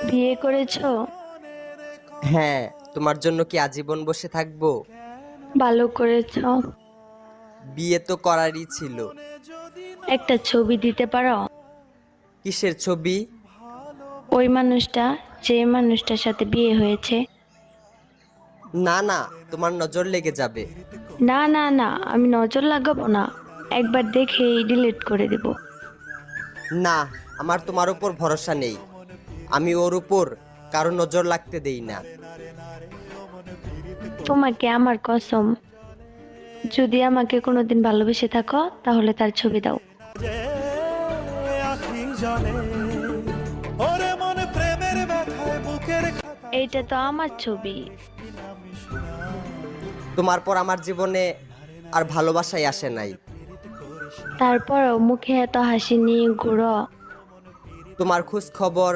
বিয়ে করেছো? হ্যাঁ, তোমার জন্য কি আজীবন বসে থাকবো? ভালো করেছো। বিয়ে তো করারই ছিল। একটা ছবি দিতে পারো? কিসের ছবি? ওই মানুষটা, যে মানুষটার সাথে বিয়ে হয়েছে। না না, তোমার নজর লেগে যাবে। না না না, আমি নজর লাগাবো না, একবার দেখেই ডিলিট করে দেব। না, আমার তোমার উপর ভরসা নেই। আমি ওর উপর কারো নজর লাগতে দেই না। তোমাকে আমার কসম, যদি আমাকে কোনোদিন ভালোবেসে থাকো তাহলে তার ছবি দাও। যে আখি জলে ওরে মন প্রেমের ব্যথায় বুকের খাতায় এইটা তো আমার ছবি। আমি শোনা তোমার পর আমার জীবনে আর ভালোবাসাই আসে নাই। তারপরও মুখে এত হাসি নিয়ে ঘুরো। তোমার খোঁজ খবর